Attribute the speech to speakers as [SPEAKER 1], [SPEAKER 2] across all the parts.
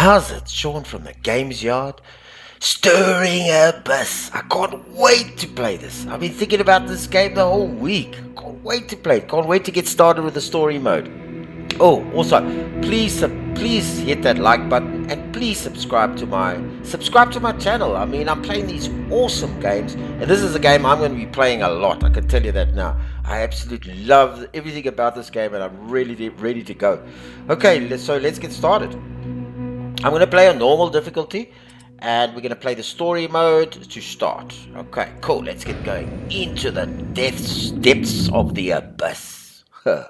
[SPEAKER 1] How's it, Sean from the Games Yard? Stirring Abyss. I can't wait to play this. I've been thinking about this game the whole week. Can't wait to play it. Can't wait to get started with the story mode. Oh, also, please hit that like button and please subscribe to my channel. I mean, I'm playing these awesome games, and this is a game I'm going to be playing a lot. I can tell you that now. I absolutely love everything about this game, and I'm really ready to go. Okay, so let's get started. I'm going to play on normal difficulty, and we're going to play the story mode to start. Okay, cool. Let's get going into the depths of the abyss.
[SPEAKER 2] The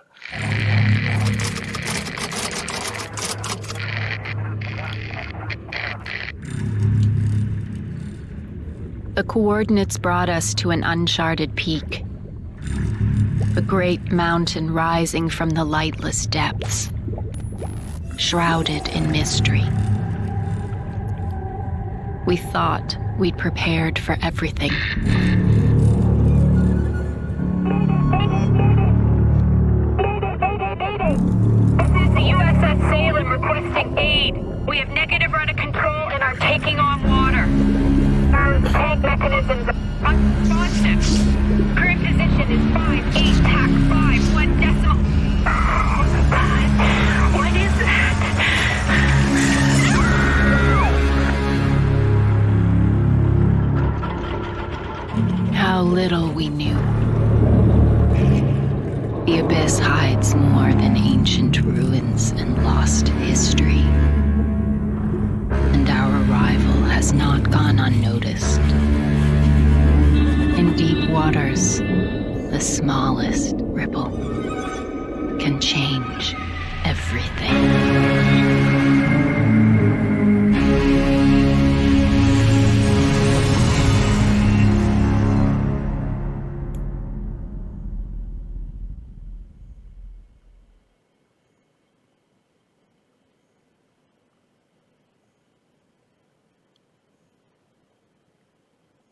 [SPEAKER 2] coordinates brought us to an uncharted peak. A great mountain rising from the lightless depths, shrouded in mystery. We thought we'd prepared for everything.
[SPEAKER 3] This is the USS Salem requesting aid. We have negative rudder control and are taking on water. Our tank mechanisms are unresponsive. Current position is 5-8 tack 5 1 decimal. Oh my God, what is that?
[SPEAKER 2] How little we knew. The abyss hides more than ancient ruins and lost history. And our arrival has not gone unnoticed. In deep waters, the smallest ripple can change everything.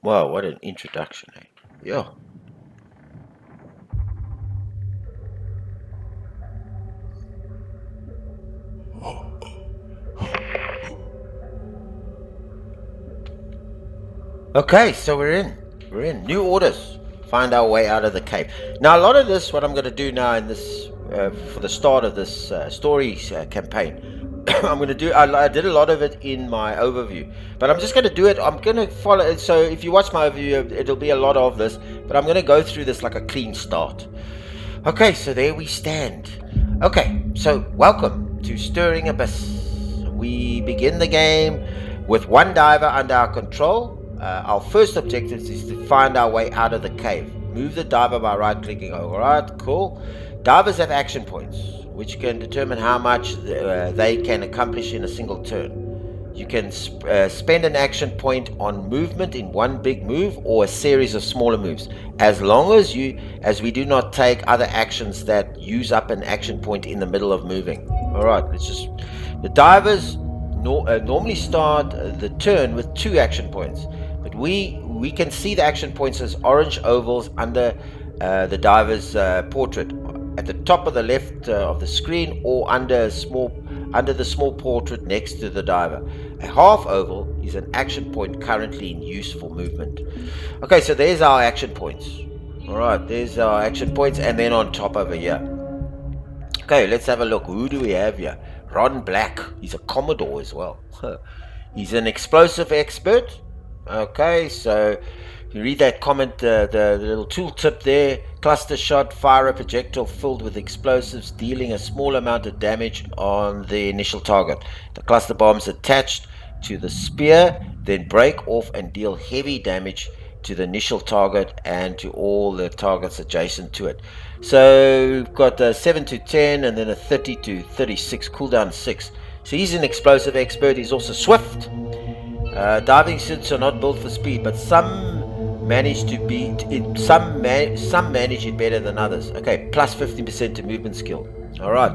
[SPEAKER 1] Wow, what an introduction, eh? Yeah. Okay, so we're in new orders. Find our way out of the cave. Now, a lot of this, what I'm going to do now in this, for the start of this story campaign, I'm going to do, I did a lot of it in my overview, but I'm just going to do it, I'm going to follow it. So if you watch my overview, it'll be a lot of this, but I'm going to go through this like a clean start. Okay, so there we stand. Okay, so welcome to Stirring Abyss. We begin the game with one diver under our control. Our first objective is to find our way out of the cave. Move the diver by right-clicking. Alright, cool. Divers have action points, which can determine how much they can accomplish in a single turn. You can spend an action point on movement in one big move or a series of smaller moves, as long as we do not take other actions that use up an action point in the middle of moving. Alright, the divers normally start the turn with 2 action points, but we can see the action points as orange ovals under the diver's portrait at the top of the left of the screen, or under the small portrait next to the diver. A half oval is an action point currently in use for movement. Okay, so there's our action points. Alright, there's our action points, and then on top over here. Okay, let's have a look. Who do we have here? Ron Black. He's a Commodore as well. He's an explosive expert. Okay, so you read that comment, the little tooltip there. Cluster shot, fire a projectile filled with explosives, dealing a small amount of damage on the initial target. The cluster bombs attached to the spear then break off and deal heavy damage to the initial target and to all the targets adjacent to it. So we've got a 7 to 10 and then a 30 to 36, cooldown 6. So he's an explosive expert. He's also swift. Diving suits are not built for speed, but some manage to beat it. Some manage it better than others. Okay, plus 15% to movement skill. All right.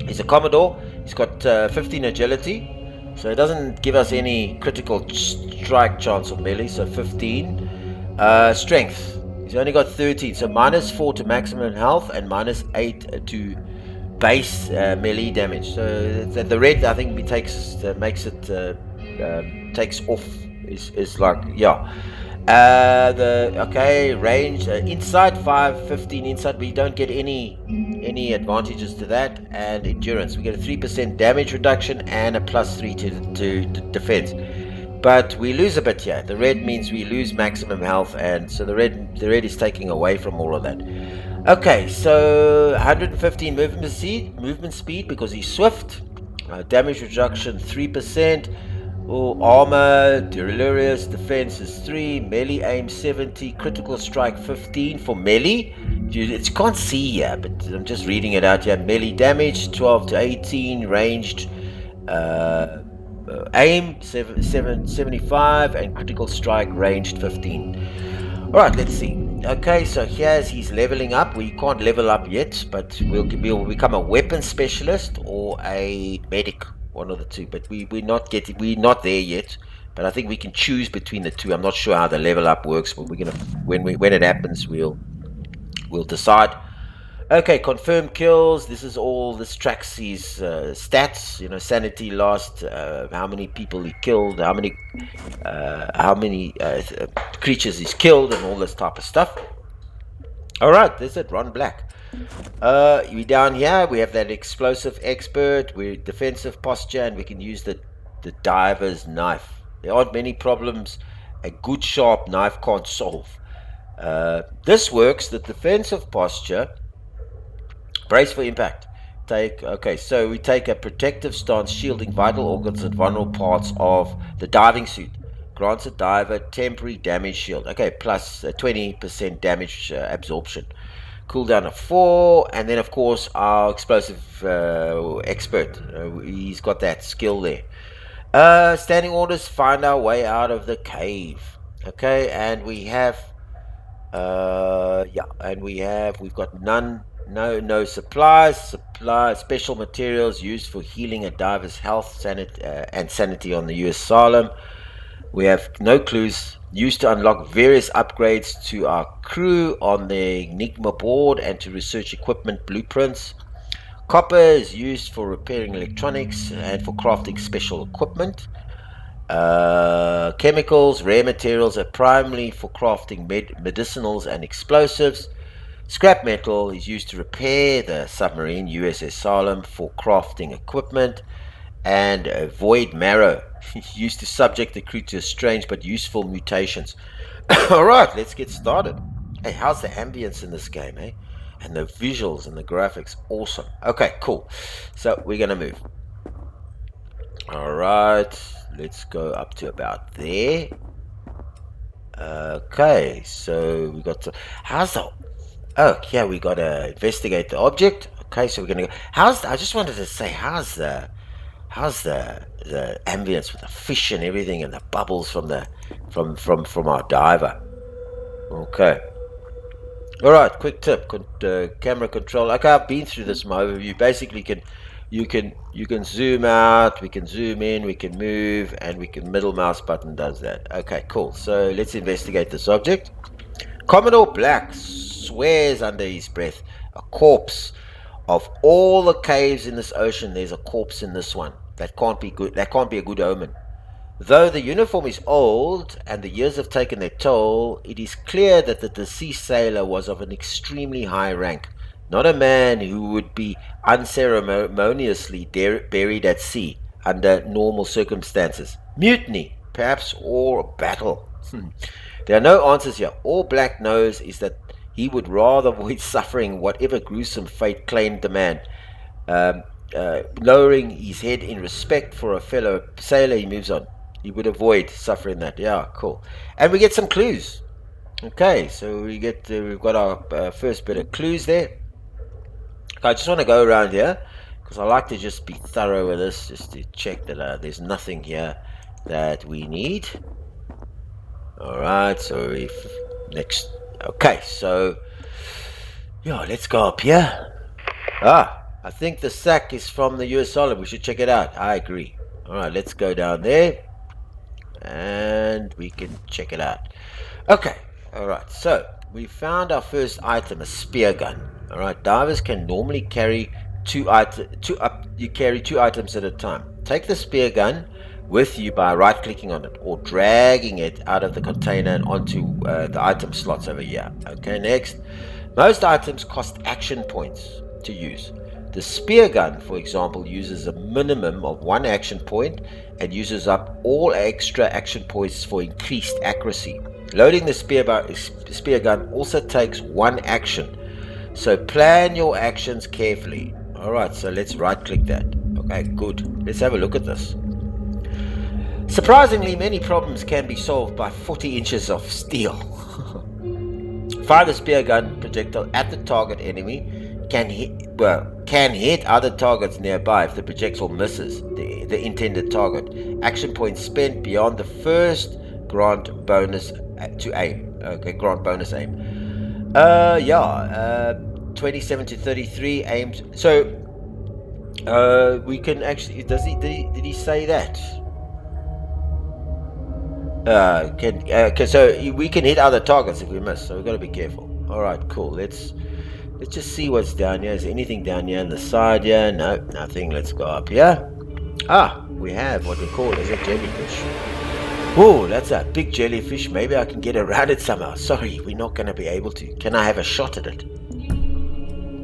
[SPEAKER 1] He's a Commodore. He's got 15 agility, so it doesn't give us any critical strike chance of melee. So 15. Strength. He's only got 13, so -4 to maximum health and -8 to base melee damage. So the red, I think, makes it takes off. Is like, yeah. The okay range inside 515 inside. We don't get any advantages to that, and endurance. We get a 3% damage reduction and a +3 to defense. But we lose a bit here. The red means we lose maximum health, and so the red is taking away from all of that. Okay, so 115 movement speed because he's swift. Damage reduction 3%. Armor, delirious, defense is 3, melee aim 70, critical strike 15 for melee. It can't see here, but I'm just reading it out here. Melee damage 12 to 18, ranged aim 75, and critical strike ranged 15. Alright, let's see. Okay, so here's he's leveling up. We can't level up yet, but we'll become a weapon specialist or a medic, one of the two. But we're not there yet. But I think we can choose between the two. I'm not sure how the level up works, but we're gonna when it happens, we'll decide. Okay, confirm kills. This tracks his stats. Sanity lost, how many people he killed, how many creatures he's killed, and all this type of stuff. All right, that's it. Ron Black. We down here. We have that explosive expert. We're defensive posture, and we can use the diver's knife. There aren't many problems a good sharp knife can't solve. This works. The defensive posture. Brace for impact. So we take a protective stance, shielding vital organs and vulnerable parts of the diving suit. Grants a diver temporary damage shield. Okay, plus 20% damage absorption. Cooldown of 4, and then of course our explosive expert. He's got that skill there. Standing orders: find our way out of the cave. Okay, and we have we've got no supplies. Special materials used for healing a diver's health and sanity on the US Salem. We have no clues. Used to unlock various upgrades to our crew on the Enigma board and to research equipment blueprints. Copper is used for repairing electronics and for crafting special equipment. Chemicals, rare materials are primarily for crafting medicinals and explosives. Scrap metal is used to repair the submarine USS Salem for crafting equipment. And void marrow used to subject the crew to strange but useful mutations. Alright, let's get started. Hey, how's the ambience in this game, eh? And the visuals and the graphics, awesome. Okay, cool. So we're gonna move. Alright, let's go up to about there. Okay, so we got to, we gotta investigate the object. Okay, so we're gonna go. I just wanted to say, how's the ambience with the fish and everything and the bubbles from our diver. Okay. All right. Quick tip: camera control. Okay, I've been through this in my overview. Basically, you can zoom out, we can zoom in, we can move, and middle mouse button does that. Okay, cool. So let's investigate this object. Commodore Black swears under his breath, a corpse. Of all the caves in this ocean, there's a corpse in this one. That can't be good. That can't be a good omen. Though the uniform is old and the years have taken their toll, it is clear that the deceased sailor was of an extremely high rank, not a man who would be unceremoniously buried at sea under normal circumstances. Mutiny, perhaps, or battle. There are no answers here. All Black knows is that he would rather avoid suffering whatever gruesome fate claimed the man. Lowering his head in respect for a fellow sailor, he moves on. He would avoid suffering that. Yeah, cool. And we get some clues. Okay, so we've got our first bit of clues there. I just want to go around here because I like to just be thorough with this, just to check that there's nothing here that we need. All right, so next. Okay, so let's go up here. I think the sack is from the US Salem. We should check it out. I agree. All right, let's go down there and we can check it out. Okay, all right, so we found our first item, a spear gun. All right, divers can normally carry you carry 2 items at a time. Take the spear gun with you by right-clicking on it or dragging it out of the container and onto the item slots over here. Okay, next. Most items cost action points to use. The spear gun, for example, uses a minimum of 1 action point and uses up all extra action points for increased accuracy. Loading the spear gun also takes 1 action, so plan your actions carefully. Alright, so let's right-click that. Okay, good. Let's have a look at this. Surprisingly, many problems can be solved by 40 inches of steel. Fire the spear gun projectile at the target enemy. Can hit other targets nearby if the projectile misses the intended target. Action points spent beyond the first grant bonus to aim. Okay, grant bonus aim. 27 to 33 aims. So we can actually. Did he say that? So we can hit other targets if we miss. So we've got to be careful. All right, cool. Let's just see what's down here. Is there anything down here on the side here? No, nothing. Let's go up here. Ah, we have what we call is a jellyfish. Oh, that's a big jellyfish. Maybe I can get around it somehow. Sorry, we're not going to be able to. Can I have a shot at it?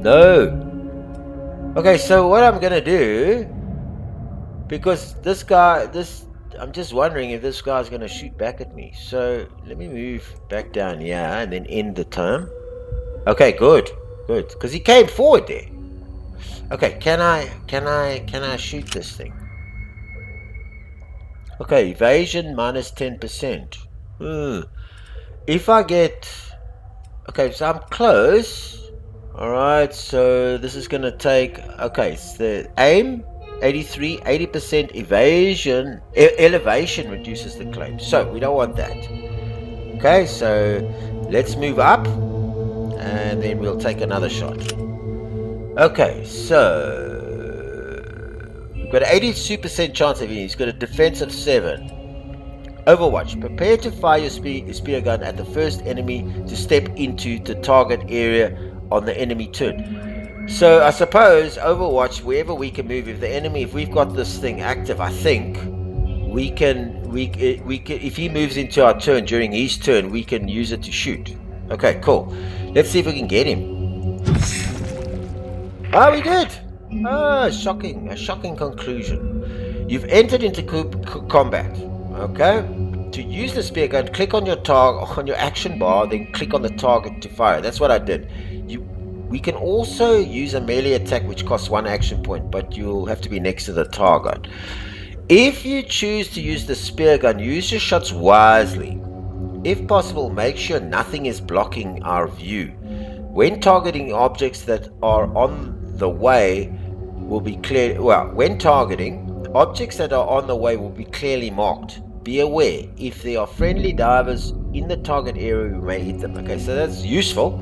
[SPEAKER 1] No. Okay, so what I'm going to do, because I'm just wondering if this guy's going to shoot back at me. So let me move back down here and then end the turn. Okay, good. Because he came forward there. Okay, can I shoot this thing? Okay, evasion minus 10%. If I get... Okay, so I'm close. Alright, so this is going to take... Okay, so the aim, 83, 80% evasion. Elevation reduces the claim. So, we don't want that. Okay, so let's move up. And then we'll take another shot. Okay, so... We've got an 82% chance of hitting. He's got a defense of 7. Overwatch. Prepare to fire your spear gun at the first enemy to step into the target area on the enemy turn. So I suppose Overwatch, wherever we can move, if we've got this thing active, I think we can if he moves into our turn during his turn, we can use it to shoot. Okay, cool. Let's see if we can get him. Ah, we did. Ah, shocking. A shocking conclusion. You've entered into combat. Okay. To use the spear gun, click on your action bar, then click on the target to fire. That's what I did. We can also use a melee attack which costs 1 action point, but you'll have to be next to the target. If you choose to use the spear gun, use your shots wisely. If possible, make sure nothing is blocking our view. When targeting objects that are on the way will be clear. Well, when targeting objects that are on the way will be clearly marked. Be aware if there are friendly divers in the target area, we may hit them. Okay, so that's useful.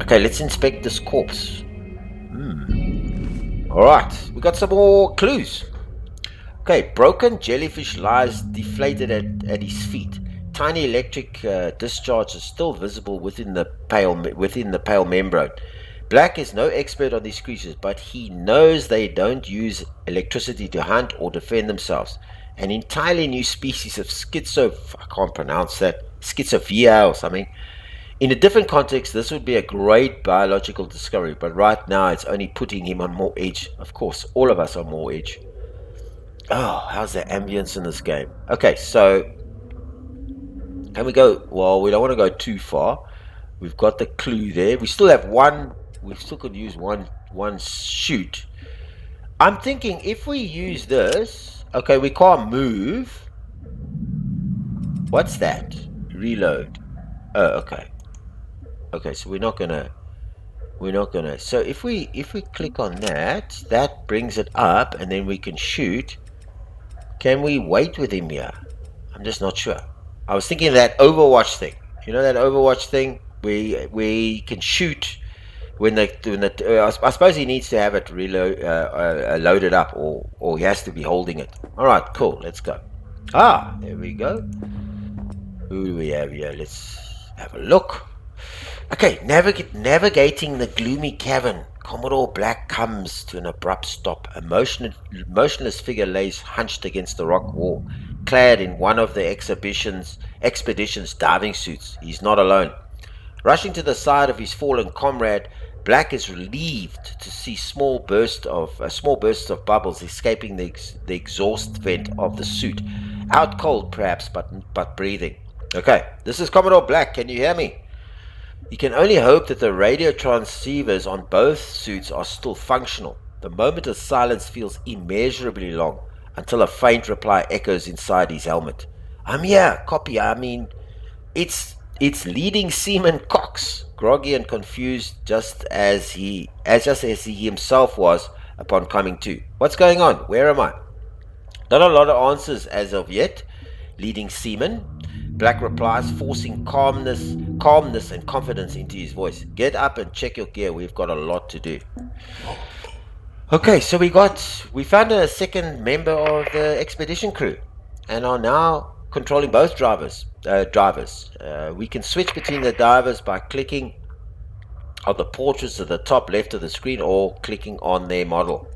[SPEAKER 1] Okay, let's inspect this corpse. Alright, we got some more clues. Okay, broken jellyfish lies deflated at his feet. Tiny electric discharge is still visible within the pale membrane. Black is no expert on these creatures, but he knows they don't use electricity to hunt or defend themselves. An entirely new species of schizophrenia or something. In a different context, this would be a great biological discovery, but right now it's only putting him on more edge. Of course, all of us are more edge. Oh, how's the ambience in this game? Okay, so can we go? Well, we don't want to go too far. We've got the clue there. We still have one. We still could use one shoot. I'm thinking if we use this. Okay, we can't move. What's that? Reload. Oh, okay. Okay, so we're not gonna. So if we click on that, that brings it up, and then we can shoot. Can we wait with him here? I'm just not sure. I was thinking of that Overwatch thing. You know that Overwatch thing? We can shoot when I suppose he needs to have it loaded up, or he has to be holding it. All right, cool. Let's go. Ah, there we go. Who do we have here? Let's have a look. Okay, navigating the gloomy cavern Commodore Black comes to an abrupt stop. A motionless figure lays hunched against the rock wall, clad in one of the expedition's diving suits. He's not alone. Rushing to the side of his fallen comrade, Black is relieved to see small bursts of bubbles escaping the exhaust vent of the suit. Out cold, perhaps, but breathing. Okay, this is Commodore Black. Can you hear me? You can only hope that the radio transceivers on both suits are still functional. The moment of silence feels immeasurably long until a faint reply echoes inside his helmet. I'm here, copy. It's leading seaman Cox, groggy and confused just as he himself was upon coming to. What's going on? Where am I? Not a lot of answers as of yet. Leading seaman, Black replies, forcing calmness and confidence into his voice. Get up and check your gear. We've got a lot to do. Okay, so we found a second member of the expedition crew, and are now controlling both drivers. We can switch between the divers by clicking on the portraits at the top left of the screen or clicking on their model.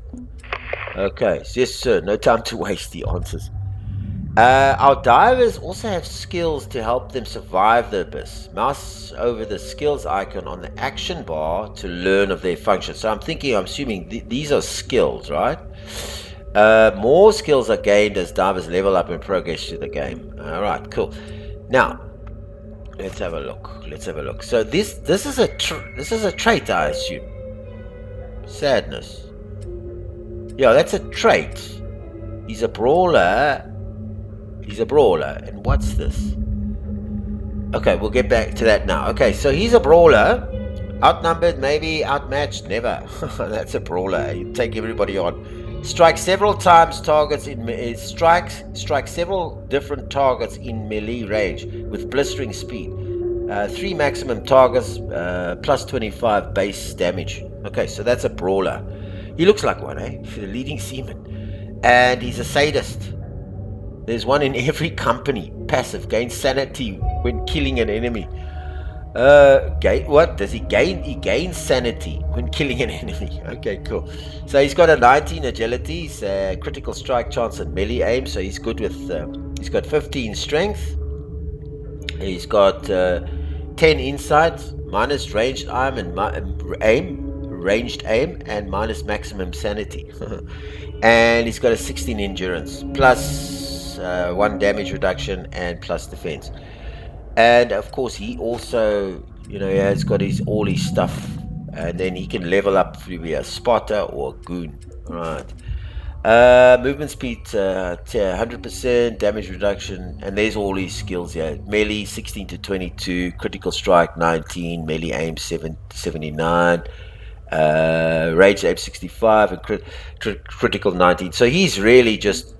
[SPEAKER 1] Okay, yes sir, no time to waste. The answers. Our divers also have skills to help them survive the abyss. Mouse over the skills icon on the action bar to learn of their function. So I'm assuming these are skills, right? More skills are gained as divers level up and progress through the game. Alright, cool. Now, let's have a look. So this is a trait, I assume. Sadness. Yeah, that's a trait. He's a brawler. And what's this? Okay, we'll get back to that now. Okay, so he's a brawler. Outnumbered, maybe. Outmatched, never. That's a brawler. You take everybody on. Strikes several different targets in melee range with blistering speed. 3 maximum targets, plus 25 base damage. Okay, so that's a brawler. He looks like one, eh? The leading seaman. And he's a sadist. There's one in every company. Passive, gains sanity when killing an enemy. What does he gain? He gains sanity when killing an enemy. Okay, cool. So he's got a 19 agility, he's critical strike chance and melee aim. So he's good with. He's got 15 strength. He's got 10 insight, minus ranged aim and minus maximum sanity. And he's got a 16 endurance plus 1 damage reduction and plus defense. And of course he also, he has got all his stuff, and then he can level up to be a spotter or a goon. Right. Movement speed 100%, damage reduction, and there's all his skills here. Melee 16 to 22, critical strike 19, melee aim 79, rage aim 65, and critical 19. So he's really just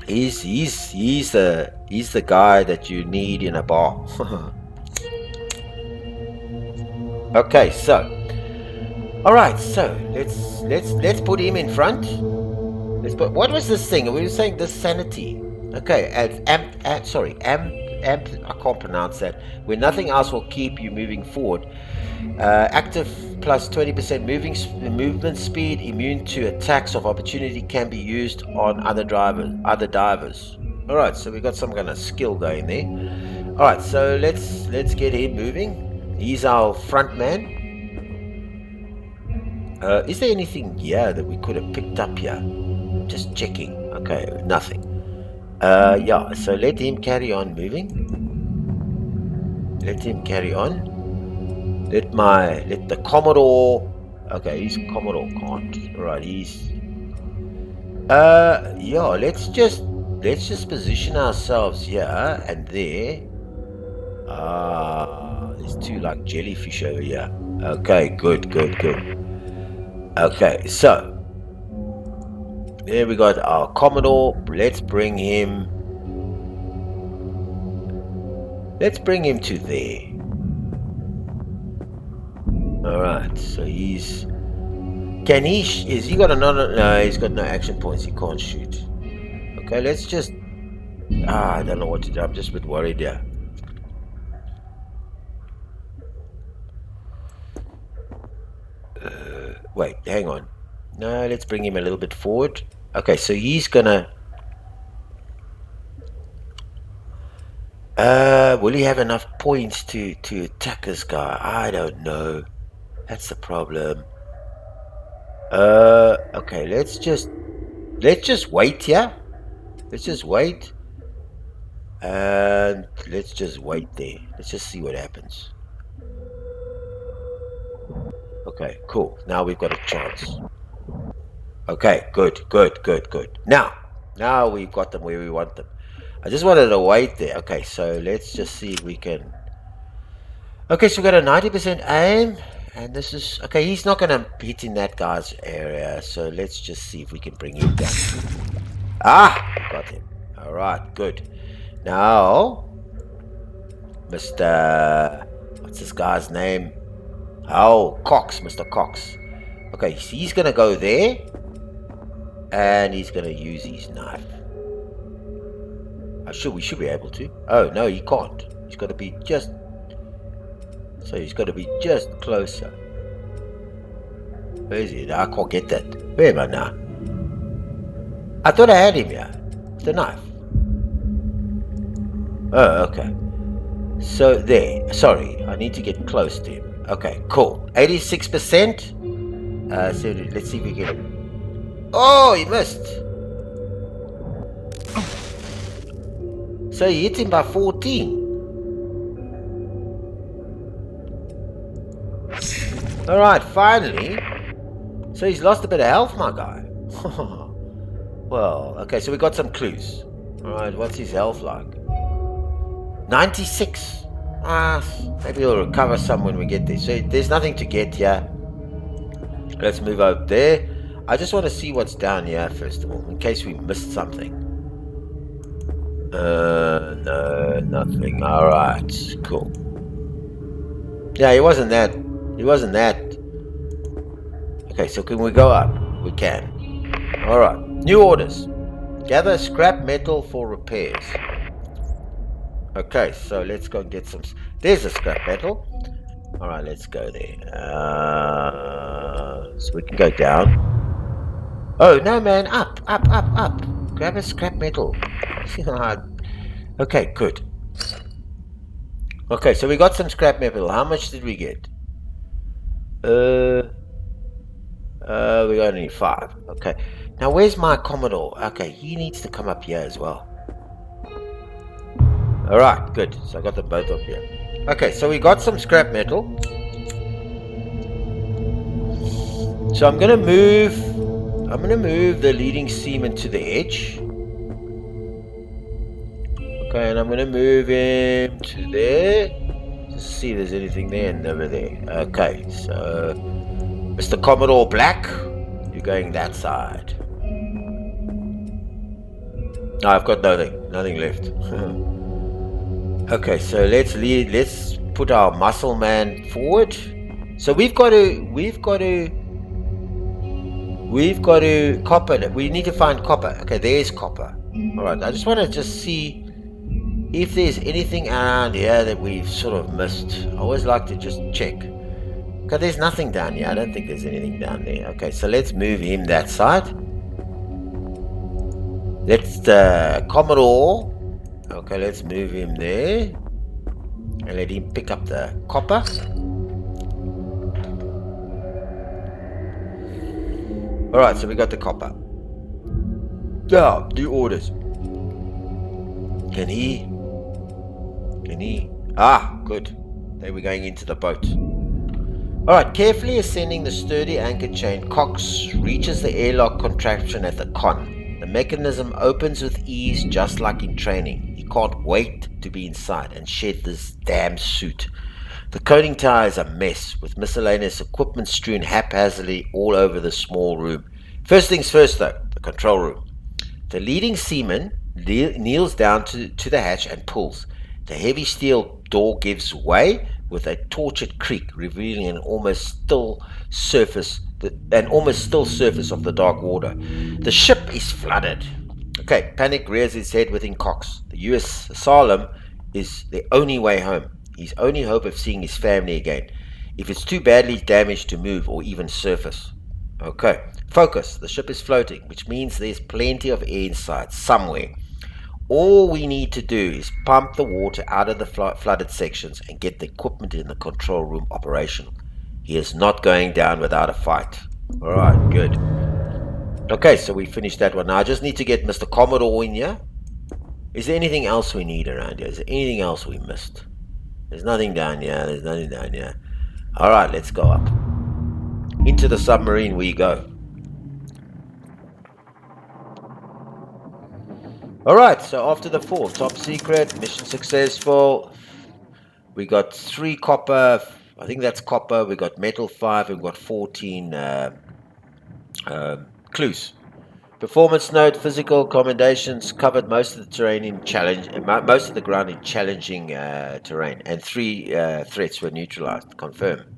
[SPEAKER 1] he's the guy that you need in a bar. Okay, so all right, so let's put him in front. What was this thing? We were saying the sanity. Okay, I can't pronounce that. Where nothing else will keep you moving forward. Active plus 20% movement speed, immune to attacks of opportunity, can be used on other divers. All right, so we got some kind of skill going there. All right, so let's get him moving. He's our front man. Is there anything here that we could have picked up here? Just checking. Okay, nothing. Yeah, so let him carry on moving. Let him carry on. Let the Commodore. Okay, he's Commodore can't. Alright, he's yeah, let's just position ourselves here and there. There's 2 like jellyfish over here. Okay, good. Okay, so there we got our Commodore. Let's bring him to there. Alright, so he's got another? No, he's got no action points. He can't shoot. Okay, let's just I don't know what to do. I'm just a bit worried here. Wait, hang on. No, let's bring him a little bit forward. Okay, so he's gonna... will he have enough points to attack this guy? I don't know. That's the problem. Okay, let's just wait here. Let's just wait. And let's just wait there. Let's just see what happens. Okay, cool. Now we've got a chance. Okay, good. Now we've got them where we want them. I just wanted to wait there. Okay, so let's just see if we can... Okay, so we've got a 90% aim. And this is... Okay, he's not going to hit in that guy's area. So let's just see if we can bring him down. Ah! Got him. Alright, good. Now... Mr... What's this guy's name? Oh, Cox. Mr. Cox. Okay, so he's going to go there. And he's going to use his knife. We should be able to. Oh, no, he can't. He's got to be just... So he's got to be just closer. Where is he? I can't get that. Where am I now? I thought I had him here. With the knife. Oh, okay. So there. Sorry, I need to get close to him. Okay, cool. 86%. So let's see if we get... Oh, he missed. So he hit him by 14. Alright, finally. So he's lost a bit of health, my guy. Well, okay, so we got some clues. Alright, what's his health like? 96. Maybe he'll recover some when we get there. So there's nothing to get here. Let's move up there. I just want to see what's down here first of all, in case we missed something. No, nothing. Alright, cool. Yeah, he wasn't that. Okay, so can we go up? We can. Alright, new orders. Gather scrap metal for repairs. Okay, so let's go and get some... There's a scrap metal. Alright, let's go there. So we can go down. Oh, no, man. Up. Grab a scrap metal. Okay, good. Okay, so we got some scrap metal. How much did we get? We got only 5. Okay. Now, where's my Commodore? Okay, he needs to come up here as well. Alright, good. So I got them both up here. Okay, so we got some scrap metal. So I'm gonna move the leading seaman to the edge. Okay, and I'm gonna move him to there. Just see if there's anything there and over there. Okay, so Mr. Commodore Black, you're going that side. No, I've got nothing left. Okay, so let's put our muscle man forward. So we've got to copper. We need to find copper. Okay, there's copper. Alright, I just want to see if there's anything around here that we've sort of missed. I always like to just check. Okay, there's nothing down here. I don't think there's anything down there. Okay, so let's move him that side. Let's Commodore. Okay, let's move him there. And let him pick up the copper. Alright, so we got the copper. Now, new orders. Can he? Ah, good. They were going into the boat. Alright, carefully ascending the sturdy anchor chain, Cox reaches the airlock contraption at the con. The mechanism opens with ease, just like in training. He can't wait to be inside and shed this damn suit. The coating tower is a mess, with miscellaneous equipment strewn haphazardly all over the small room. First things first, though, the control room. The leading seaman kneels down to the hatch and pulls. The heavy steel door gives way with a tortured creak, revealing an almost still surface of the dark water. The ship is flooded. Okay, Panic rears his head within Cox. The USS Salem is the only way home. His only hope of seeing his family again, if it's too badly damaged to move or even surface. Okay. Focus. The ship is floating, which means there's plenty of air inside, somewhere. All we need to do is pump the water out of the flooded sections and get the equipment in the control room operational. He is not going down without a fight. Alright, good. Okay, so we finished that one. Now I just need to get Mr. Commodore in here. Is there anything else we need around here? Is there anything else we missed? There's nothing down here. There's nothing down here. Alright, let's go up. Into the submarine we go. Alright, so after the fall, top secret, mission successful. We got 3 copper. I think that's copper. We got metal 5. We've got 14 clues. Performance note: physical accommodations covered most of the terrain in most of the ground in challenging terrain, and 3 threats were neutralized. Confirm.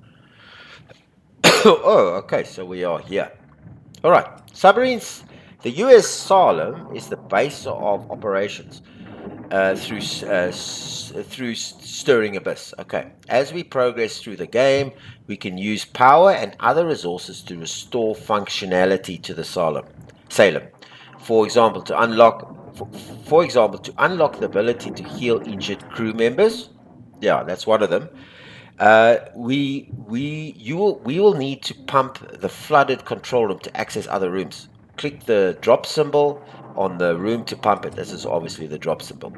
[SPEAKER 1] Oh, okay, so we are here. All right, submarines. The USS Salem is the base of operations through Stirring Abyss. Okay, as we progress through the game, we can use power and other resources to restore functionality to the Salem. For example, to unlock the ability to heal injured crew members. Yeah, that's one of them. We will need to pump the flooded control room to access other rooms. Click the drop symbol on the room to pump it. This is obviously the drop symbol.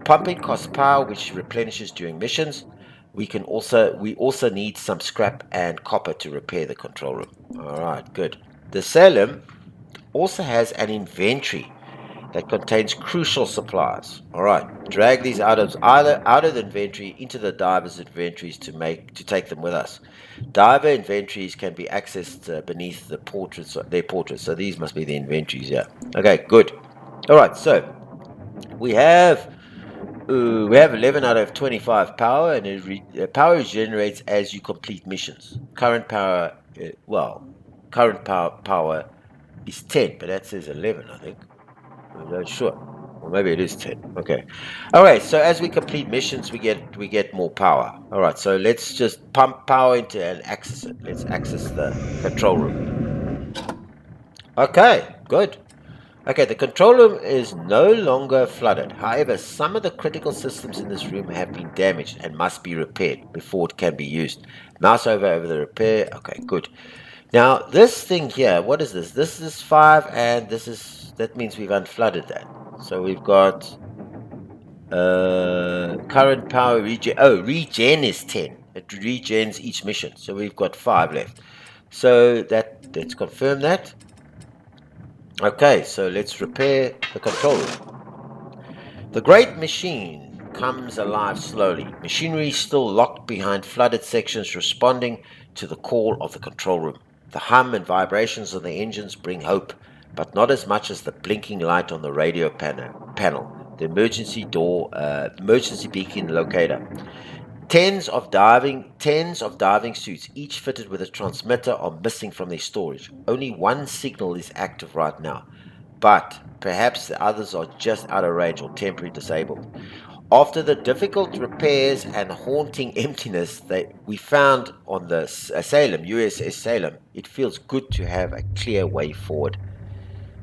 [SPEAKER 1] Pumping costs power, which replenishes during missions. We also need some scrap and copper to repair the control room. All right, good. The Salem also has an inventory that contains crucial supplies. All right, drag these out of the inventory into the divers' inventories to take them with us. Diver inventories can be accessed beneath their portraits. So these must be the inventories. Yeah. Okay. Good. All right. So we have 11 out of 25 power, and power regenerates as you complete missions. Current power. Current power is 10, but that says 11. I think. I'm not sure. Or maybe it is 10. Okay. Alright, so as we complete missions, we get more power. Alright, so let's just pump power into and access it. Let's access the control room. Okay, good. Okay, the control room is no longer flooded. However, some of the critical systems in this room have been damaged and must be repaired before it can be used. Mouse over the repair. Okay, good. Now, this thing here, what is this? This is 5, and that means we've unflooded that. So we've got current power regen. Oh, regen is 10. It regens each mission. So we've got 5 left. So let's confirm that. Okay, so let's repair the control room. The great machine comes alive slowly. Machinery still locked behind flooded sections, responding to the call of the control room. The hum and vibrations of the engines bring hope, but not as much as the blinking light on the radio panel, the emergency beacon locator. Tens of diving suits, each fitted with a transmitter, are missing from their storage. Only one signal is active right now, but perhaps the others are just out of range or temporarily disabled. After the difficult repairs and haunting emptiness that we found on the USS Salem, it feels good to have a clear way forward.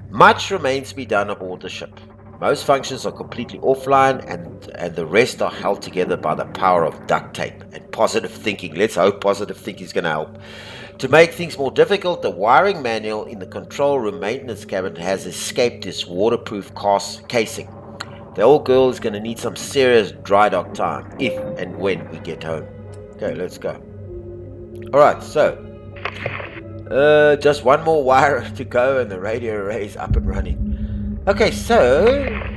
[SPEAKER 1] Much remains to be done aboard the ship. Most functions are completely offline, and the rest are held together by the power of duct tape and positive thinking. Let's hope positive thinking is going to help. To make things more difficult, the wiring manual in the control room maintenance cabinet has escaped its waterproof casing. The old girl is going to need some serious dry dock time if and when we get home. Okay, let's go. Alright, so just one more wire to go and the radio array is up and running. Okay, so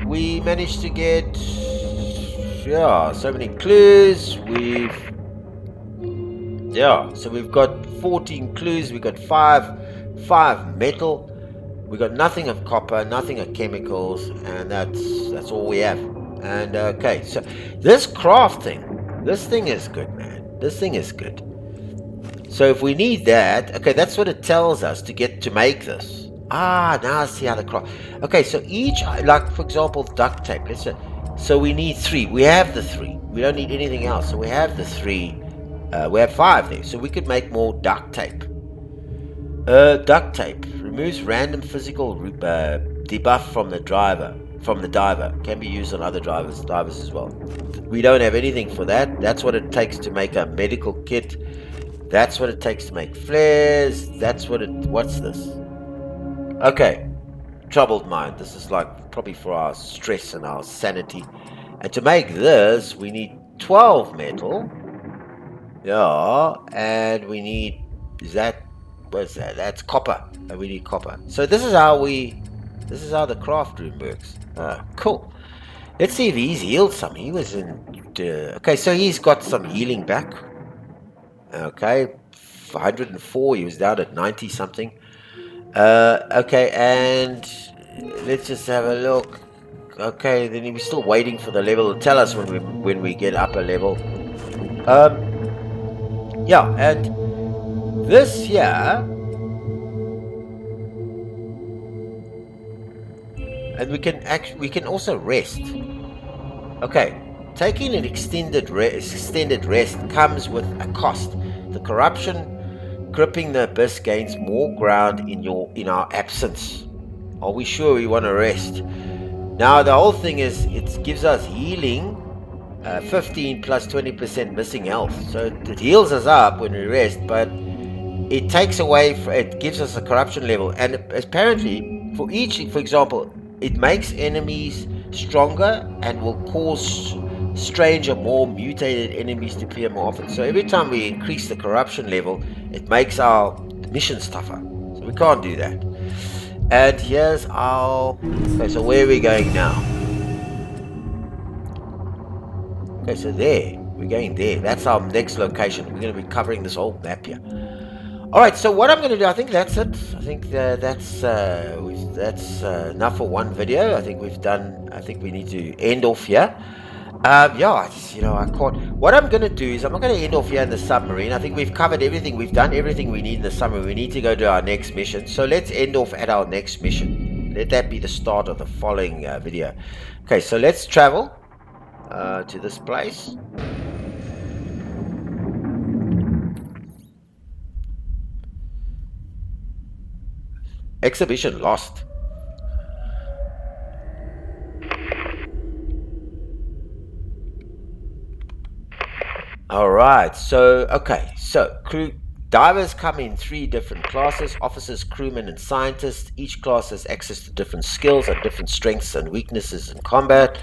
[SPEAKER 1] we managed to get so many clues. So we've got 14 clues. We've got 5 metal. We got nothing of copper, nothing of chemicals, and that's all we have. And okay, so this this thing is good, man. This thing is good. So if we need that, okay, that's what it tells us to make this. Now I see how the craft. Okay, so each, like for example, duct tape. Let's say, so we need 3. We have the 3. We don't need anything else. So we have the 3. We have 5 there. So we could make more duct tape. Duct tape removes random physical debuff from the diver. Can be used on other divers as well. We don't have anything for that. That's what it takes to make a medical kit. That's what it takes to make flares. What's this? Okay. Troubled mind. This is like probably for our stress and our sanity. And to make this, we need 12 metal. Yeah, and we need, what's that? That's copper. And we need copper. So this is how the craft room works. Cool. Let's see if he's healed some. He was in, okay, so he's got some healing back. Okay, 104, he was down at 90 something. Okay, and let's just have a look. Okay, then we're still waiting for the level to tell us when we get up a level. Yeah, and this here, and we can also rest. Okay, taking an extended rest comes with a cost. The corruption gripping the abyss gains more ground in our absence. Are we sure we want to rest? Now the whole thing is it gives us healing, 15 plus 20% missing health. So it heals us up when we rest, but it takes away, it gives us a corruption level. And apparently, for example, it makes enemies stronger and will cause strange or more mutated enemies to appear more often. So every time we increase the corruption level, it makes our missions tougher. So we can't do that. And here's our... Okay, so where are we going now? Okay, so there. We're going there. That's our next location. We're going to be covering this whole map here. Alright, so what I'm going to do, I think that's it. I think that's enough for one video. I think we need to end off here. Yeah, I can't. What I'm going to do is I'm not going to end off here in the submarine. I think we've covered everything. We've done everything we need in the submarine. We need to go to our next mission. So let's end off at our next mission. Let that be the start of the following video. Okay, so let's travel to this place. Exhibition lost. Alright, so crew divers come in 3 different classes: officers, crewmen, and scientists. Each class has access to different skills and different strengths and weaknesses in combat.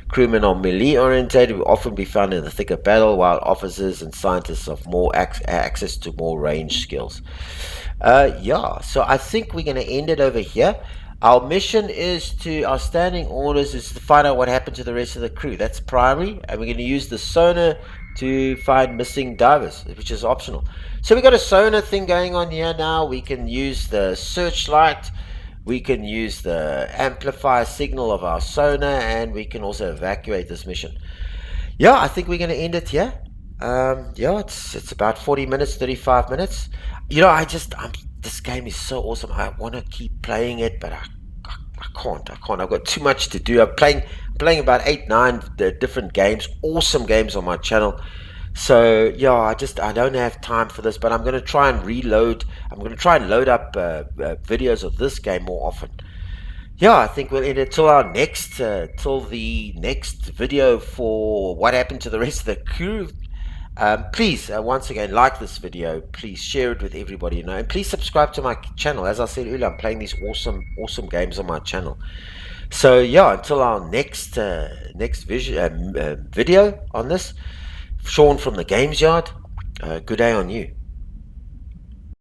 [SPEAKER 1] Crewmen are melee oriented, will often be found in the thick of battle, while officers and scientists have more access to more range skills. Yeah, so I think we're going to end it over here. Our mission our standing orders is to find out what happened to the rest of the crew. That's primary, and we're going to use the sonar to find missing divers, which is optional. So we got a sonar thing going on here now. We can use the searchlight, we can use the amplifier signal of our sonar, and we can also evacuate this mission. Yeah, I think we're going to end it here. Yeah, it's about 40 minutes, 35 minutes. This game is so awesome. I want to keep playing it, but I can't. I've got too much to do. I'm playing about 8-9 different games, awesome games on my channel. So yeah, I don't have time for this, but I'm going to try and reload. I'm going to try and load up videos of this game more often. Yeah, I think we'll end it till the next video for what happened to the rest of the crew. Please, once again, like this video. Please share it with everybody you know, and please subscribe to my channel. As I said earlier, I'm playing these awesome games on my channel. So yeah, until our next video on this, Sean from the Games Yard. Good day on you.